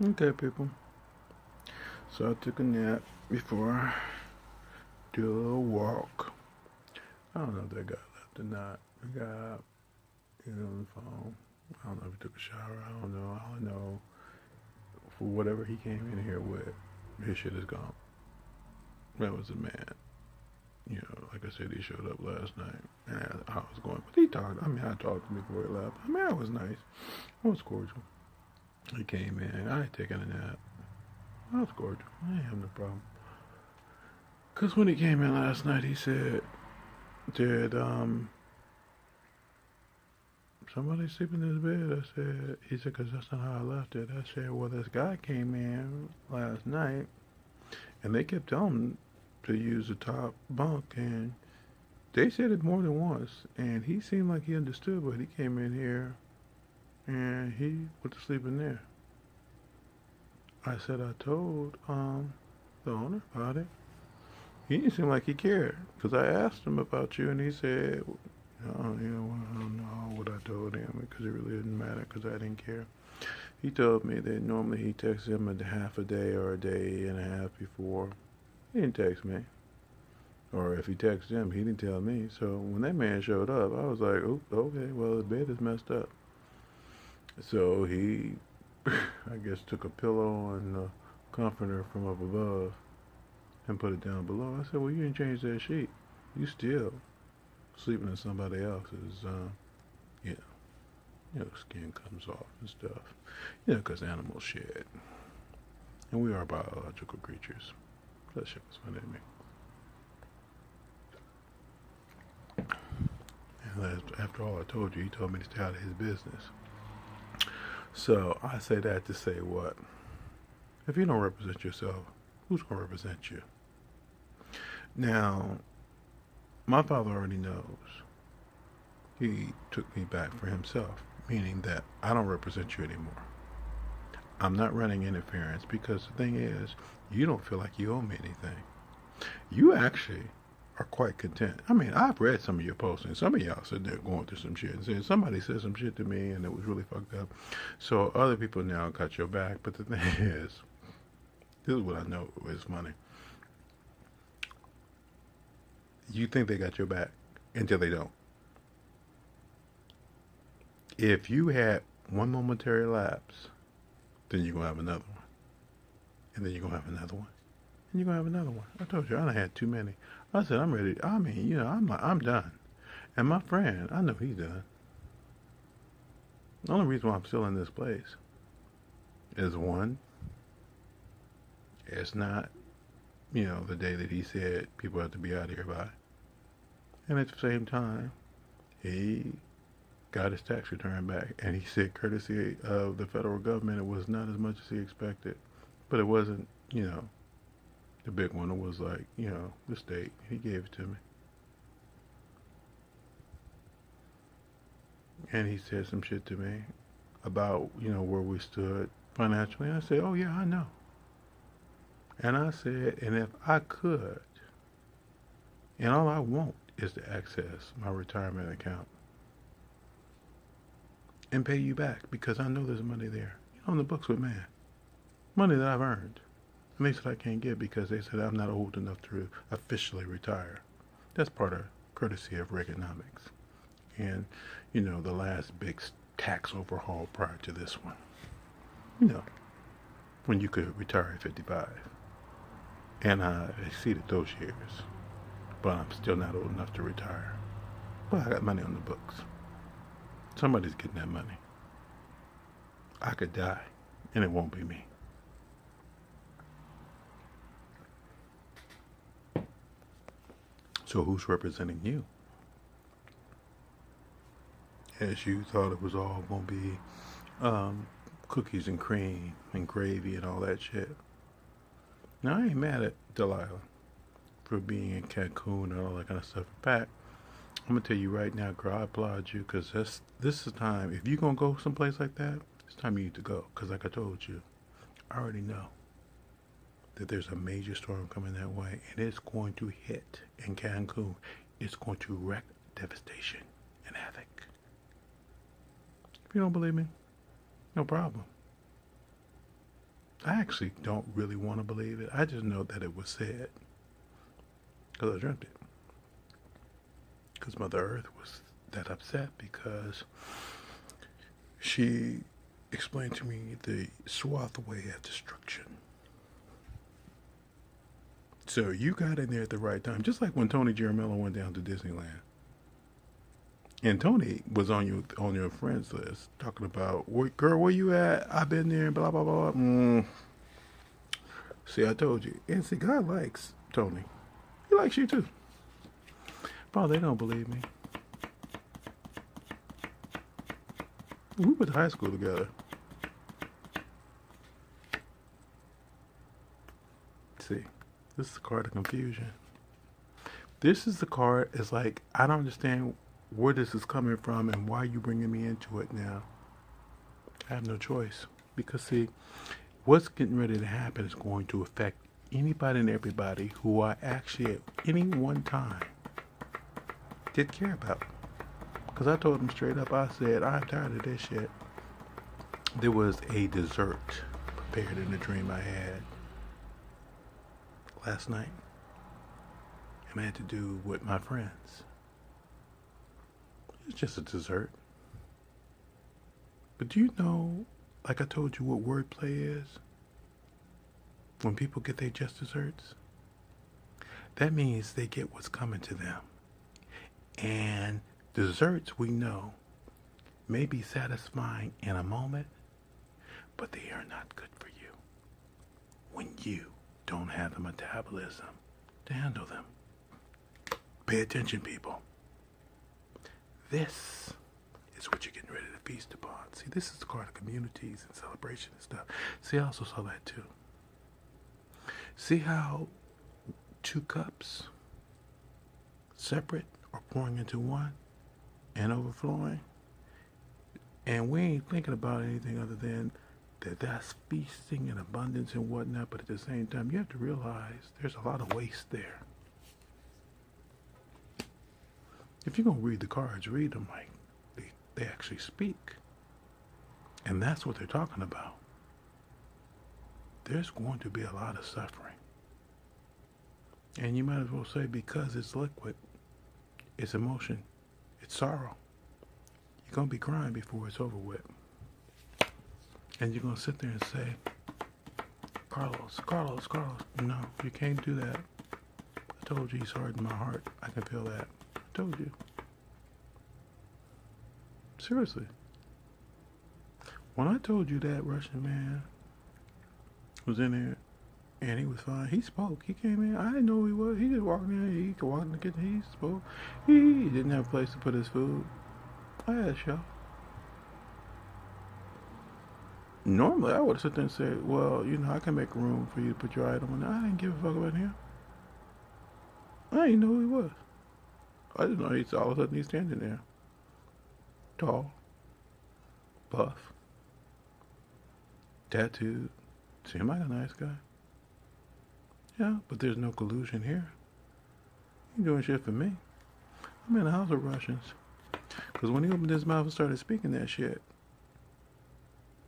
Okay, people. So I took a nap before I do a walk. I don't know if that guy left or not. The guy, on the phone. I don't know if he took a shower. I don't know. All I know, for whatever he came in here with, his shit is gone. That was a man. Like I said, he showed up last night. And I was going, but he talked. I mean, I talked to him before he left. I mean, I was nice. I was cordial. He came in. I had taken a nap. I was cordial. I ain't have no problem. Because when he came in last night, he said, did somebody sleep in his bed? I said, he said, because that's not how I left it. I said, well, this guy came in last night, and they kept telling him to use the top bunk, and they said it more than once, and he seemed like he understood, but he came in here, and he went to sleep in there. I said, I told the owner about it. He didn't seem like he cared, because I asked him about you, and he said, I don't know what I told him because it really didn't matter because I didn't care. He told me that normally he texts him a half a day or a day and a half before. He didn't text me. Or if he texted him, he didn't tell me. So when that man showed up, I was like, oh, okay, well, his bed is messed up. So he, I guess, took a pillow and a comforter from up above and put it down below. I said, well, you didn't change that sheet. You still sleeping in somebody else's, yeah, skin comes off and stuff. Because animals shed. And we are biological creatures. That shit was funny to me. And after all I told you, he told me to stay out of his business. So I say that to say what? If you don't represent yourself, who's going to represent you? Now, my father already knows. He took me back for himself, meaning that I don't represent you anymore. I'm not running interference because the thing is, you don't feel like you owe me anything. You actually are quite content. I mean, I've read some of your posts, and some of y'all sitting there going through some shit and saying somebody said some shit to me and it was really fucked up. So other people now got your back. But the thing is, this is what I know is funny. You think they got your back until they don't. If you had one momentary lapse, then you're going to have another one. And then you're going to have another one. And you're going to have another one. I told you, I done had too many. I said, I'm ready. I mean, I'm done. And my friend, I know he's done. The only reason why I'm still in this place is one, it's not, the day that he said people have to be out of here by. And at the same time, he got his tax return back. And he said, courtesy of the federal government, it was not as much as he expected. But it wasn't, the big one. It was like, the state. He gave it to me. And he said some shit to me about, where we stood financially. And I said, oh, yeah, I know. And I said, and if I could, and all I want is to access my retirement account and pay you back because I know there's money there. On the books with man. Money that I've earned. And they said I can't get because they said I'm not old enough to officially retire. That's part of courtesy of Reaganomics. And, the last big tax overhaul prior to this one. When you could retire at 55. And I exceeded those years. But I'm still not old enough to retire. But I got money on the books. Somebody's getting that money. I could die, and it won't be me. So who's representing you? As you thought it was all going to be cookies and cream and gravy and all that shit. Now, I ain't mad at Delilah for being in Cancun and all that kind of stuff. In fact, I'm going to tell you right now, girl, I applaud you because this is the time. If you're going to go someplace like that, it's time you need to go. Because like I told you, I already know that there's a major storm coming that way, and it's going to hit in Cancun. It's going to wreak devastation and havoc. If you don't believe me, no problem. I actually don't really want to believe it. I just know that it was said because I dreamt it. Because Mother Earth was that upset because she explained to me the swath way of destruction. So you got in there at the right time, just like when Tony Giaramella went down to Disneyland. And Tony was on your friends list talking about, girl, where you at? I've been there, blah, blah, blah. See, I told you. And see, God likes Tony. He likes you too. Bro, they don't believe me. We went to high school together. See, this is the card of confusion. This is the card, it's like, I don't understand where this is coming from and why you bringing me into it now. I have no choice. Because see, what's getting ready to happen is going to affect anybody and everybody who I actually at any one time did care about. Because I told them straight up, I said, I'm tired of this shit. There was a dessert prepared in a dream I had last night. And I had to do with my friends. It's just a dessert. But do you know, like I told you, what wordplay is? When people get their just desserts? That means they get what's coming to them. And desserts, we know, may be satisfying in a moment, but they are not good for you when you don't have the metabolism to handle them. Pay attention, people. This is what you're getting ready to feast upon. See, this is the card of communities and celebration and stuff. See, I also saw that too. See how 2 cups separate are pouring into one and overflowing? And we ain't thinking about anything other than that's feasting and abundance and whatnot, but at the same time, you have to realize there's a lot of waste there. If you're going to read the cards, read them like they actually speak. And that's what they're talking about. There's going to be a lot of suffering. And you might as well say, because it's liquid, it's emotion, it's sorrow. You're going to be crying before it's over with. And you're going to sit there and say, Carlos. No, you can't do that. I told you he's hard in my heart. I can feel that. I told you. Seriously. When I told you that Russian man was in there and he was fine, he spoke. He came in. I didn't know who he was. He just walked in. He could walk in the kitchen. He spoke. He didn't have a place to put his food. I asked y'all. Normally, I would have sit there and said, well, I can make room for you to put your item in there. I didn't give a fuck about him. I didn't know who he was. I didn't know he's all of a sudden he's standing there. Tall. Buff. Tattooed. Seemed like a nice guy. Yeah, but there's no collusion here. He doing shit for me. I'm in the house of Russians. Because when he opened his mouth and started speaking that shit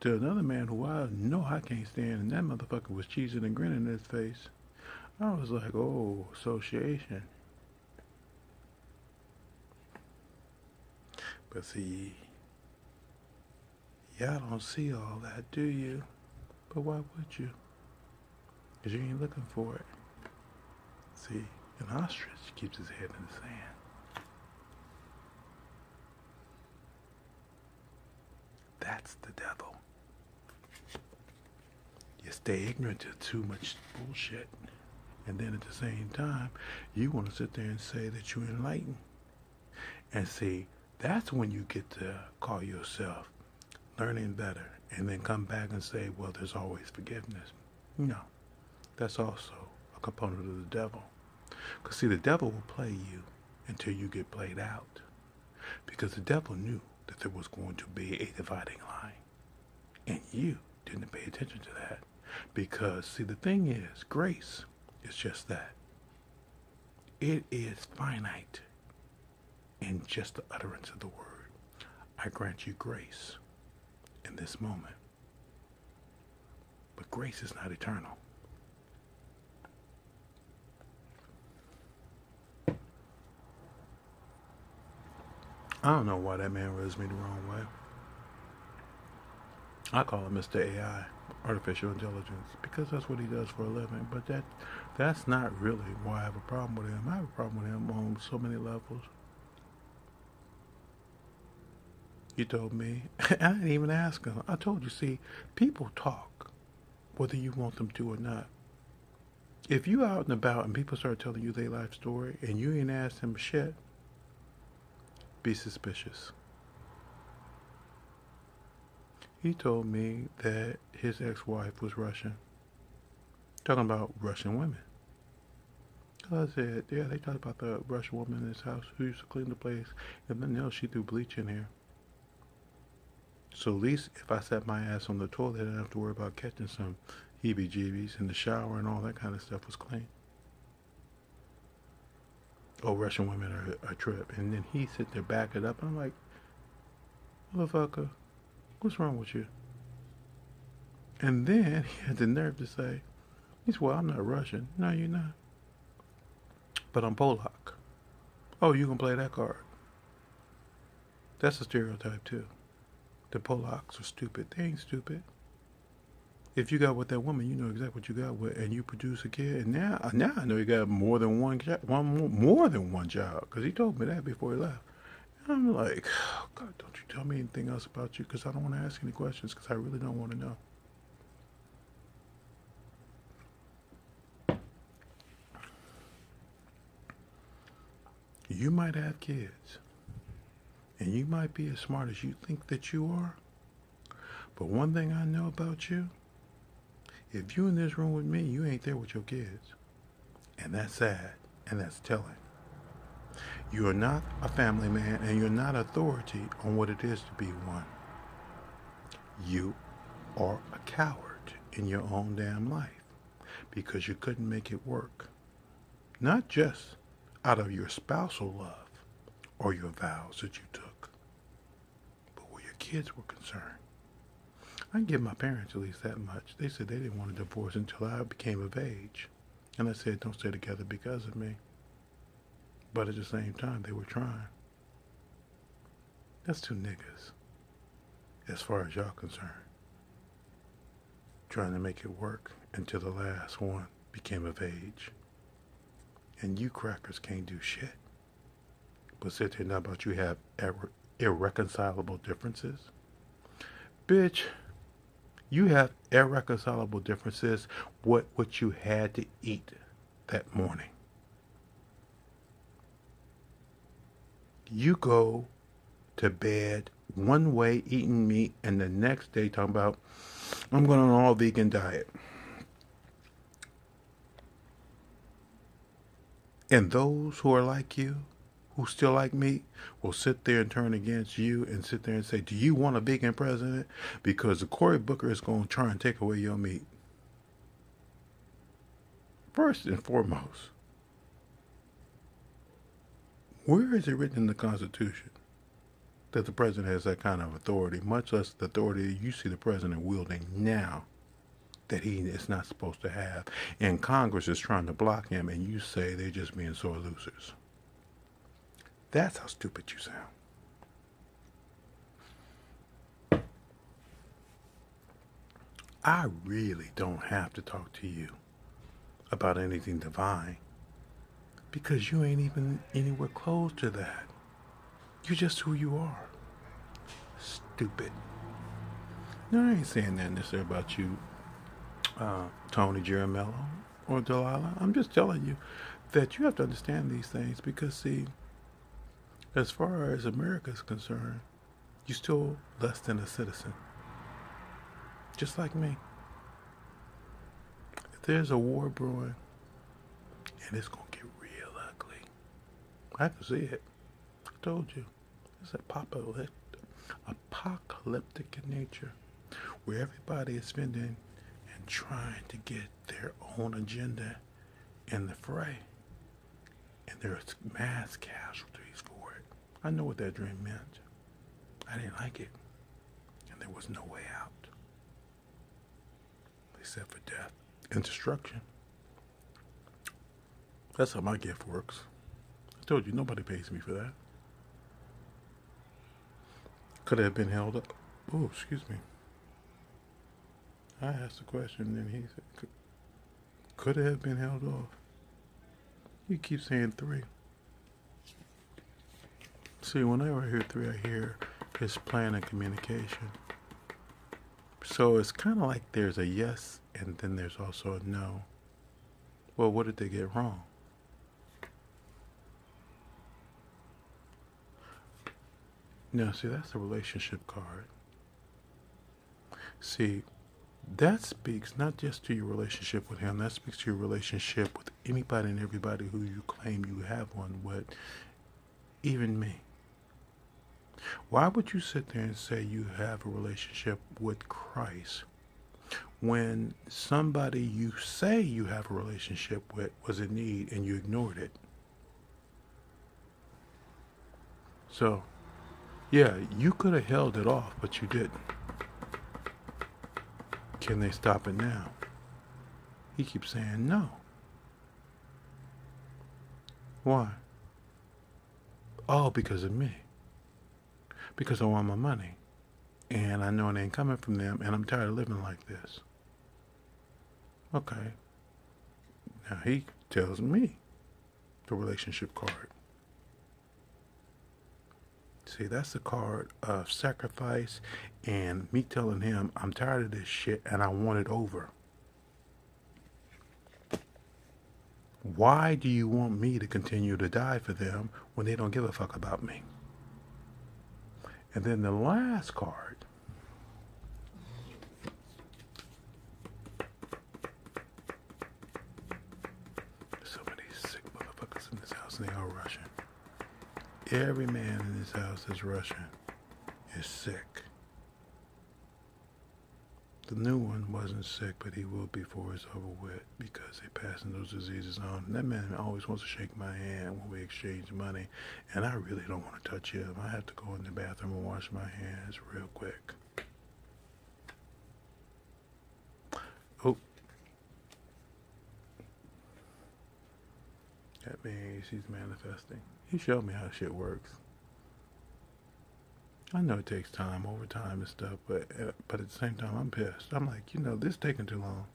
to another man who I know I can't stand, and that motherfucker was cheesing and grinning in his face, I was like, oh, association. But see, y'all don't see all that, do you? But why would you? Because you ain't looking for it. See, an ostrich keeps his head in the sand. That's the devil. You stay ignorant to too much bullshit. And then at the same time, you want to sit there and say that you're enlightened. And see, that's when you get to call yourself learning better. And then come back and say, well, there's always forgiveness. No. That's also a component of the devil. Because see, the devil will play you until you get played out. Because the devil knew that there was going to be a dividing line. And you didn't pay attention to that. Because, see, the thing is, grace is just that. It is finite in just the utterance of the word. I grant you grace in this moment. But grace is not eternal. I don't know why that man rubs me the wrong way. I call him Mr. AI, artificial intelligence, because that's what he does for a living. But that's not really why I have a problem with him. I have a problem with him on so many levels. He told me, and I didn't even ask him. I told you, see, people talk, whether you want them to or not. If you out and about and people start telling you their life story and you ain't asked them shit, be suspicious. He told me that his ex-wife was Russian. Talking about Russian women. I said, yeah, they talked about the Russian woman in his house who used to clean the place. And then else, she threw bleach in here. So at least if I sat my ass on the toilet, I didn't have to worry about catching some heebie-jeebies, and the shower and all that kind of stuff was clean. Oh, Russian women are a trip. And then he sit there back it up. And I'm like, motherfucker, what's wrong with you? And then he had the nerve to say, he said, well, I'm not Russian. No, you're not. But I'm Polak. Oh, you can play that card. That's a stereotype too. The Polacks are stupid. They ain't stupid. If you got with that woman, you know exactly what you got with, and you produce a kid. And now I know you got more than one job, because he told me that before he left. And I'm like, oh, God, don't you tell me anything else about you, because I don't want to ask any questions, because I really don't want to know. You might have kids, and you might be as smart as you think that you are, but one thing I know about you, if you in this room with me, you ain't there with your kids. And that's sad, and that's telling. You are not a family man, and you're not authority on what it is to be one. You are a coward in your own damn life, because you couldn't make it work. Not just out of your spousal love or your vows that you took, but where your kids were concerned. I can give my parents at least that much. They said they didn't want a divorce until I became of age. And I said, don't stay together because of me. But at the same time, they were trying. That's two niggas, as far as y'all concerned. Trying to make it work until the last one became of age. And you crackers can't do shit. But sit there now about you have irreconcilable differences. Bitch, you have irreconcilable differences what you had to eat that morning. You go to bed one way eating meat and the next day talking about, I'm going on an all vegan diet. And those who are like you, who still like meat, will sit there and turn against you and sit there and say, do you want a vegan president? Because the Cory Booker is going to try and take away your meat. First and foremost, where is it written in the Constitution that the president has that kind of authority, much less the authority you see the president wielding now that he is not supposed to have, and Congress is trying to block him, and you say they're just being sore losers? That's how stupid you sound. I really don't have to talk to you about anything divine, because you ain't even anywhere close to that. You're just who you are. Stupid. No, I ain't saying that necessarily about you, Tony Giramello or Delilah. I'm just telling you that you have to understand these things, because, see, as far as America is concerned, you're still less than a citizen. Just like me. If there's a war brewing, and it's going to get real ugly, I can see it. I told you. It's apocalyptic in nature, where everybody is spending and trying to get their own agenda in the fray. And there's mass casualties for it. I know what that dream meant. I didn't like it. And there was no way out. They except for death and destruction. That's how my gift works. I told you, nobody pays me for that. Could it have been held up? Oh, excuse me. I asked a question, and he said, could it have been held off? You keep saying 3. See, whenever I hear 3, I hear his plan and communication. So it's kind of like there's a yes, and then there's also a no. Well, what did they get wrong? Now, see, that's the relationship card. See, that speaks not just to your relationship with him, that speaks to your relationship with anybody and everybody who you claim you have one with, even me. Why would you sit there and say you have a relationship with Christ when somebody you say you have a relationship with was in need and you ignored it? So, yeah, you could have held it off, but you didn't. Can they stop it now? He keeps saying no. Why? Oh, because of me. Because I want my money. And I know it ain't coming from them, and I'm tired of living like this. Okay. Now he tells me the relationship card. See, that's the card of sacrifice and me telling him I'm tired of this shit and I want it over. Why do you want me to continue to die for them when they don't give a fuck about me? And then the last card. So many sick motherfuckers in this house and they all Russian. Every man in this house that's Russian is sick. The new one wasn't sick, but he will be before it's over with because they're passing those diseases on. And that man always wants to shake my hand when we exchange money, and I really don't want to touch him. I have to go in the bathroom and wash my hands real quick. Oh. That means he's manifesting. He showed me how shit works. I know it takes time, overtime and stuff, but at the same time, I'm pissed. I'm like, this is taking too long.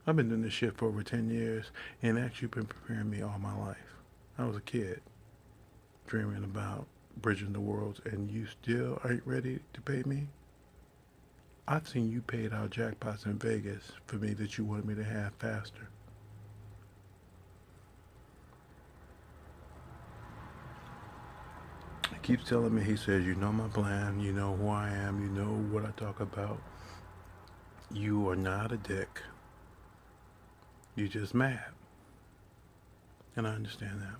I've been doing this shit for over 10 years, and actually been preparing me all my life. I was a kid, dreaming about bridging the worlds, and you still ain't ready to pay me? I've seen you paid out jackpots in Vegas for me that you wanted me to have faster. He keeps telling me, he says, you know my plan, you know who I am, you know what I talk about. You are not a dick. You're just mad. And I understand that.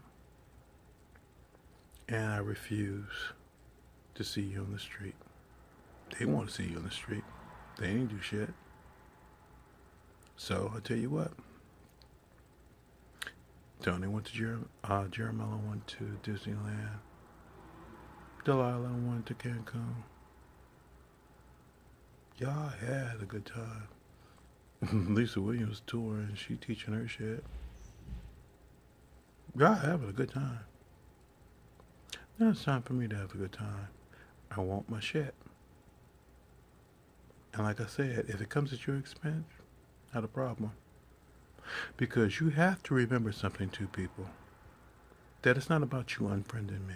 And I refuse to see you on the street. They want to see you on the street. They ain't do shit. So I tell you what. Tony went to Jeremiah went to Disneyland. Delilah went to Cancun. Y'all had a good time. Lisa Williams touring, she teaching her shit. Y'all having a good time. Now it's time for me to have a good time. I want my shit. And like I said, if it comes at your expense, not a problem. Because you have to remember something to people. That it's not about you unfriending me.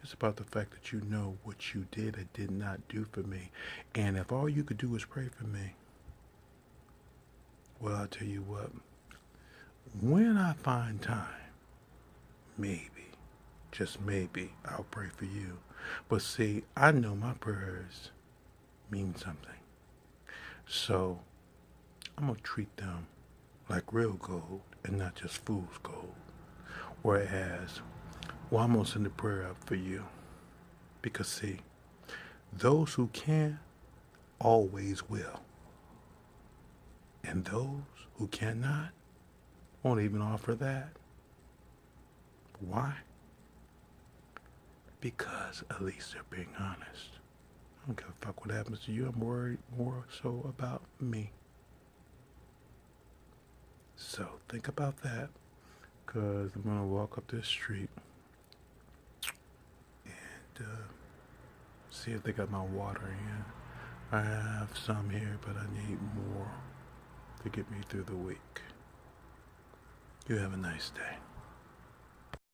It's about the fact that you know what you did or did not do for me. And if all you could do is pray for me, well, I'll tell you what. When I find time, maybe, just maybe, I'll pray for you. But see, I know my prayers mean something. So, I'm going to treat them like real gold and not just fool's gold. Whereas, well, I'm going to send a prayer up for you. Because, see, those who can always will. And those who cannot won't even offer that. Why? Because at least they're being honest. I don't give a fuck what happens to you. I'm worried more so about me. think about that, because I'm going to walk up this street and see if they got my water in. I have some here, but I need more to get me through the week. You have a nice day.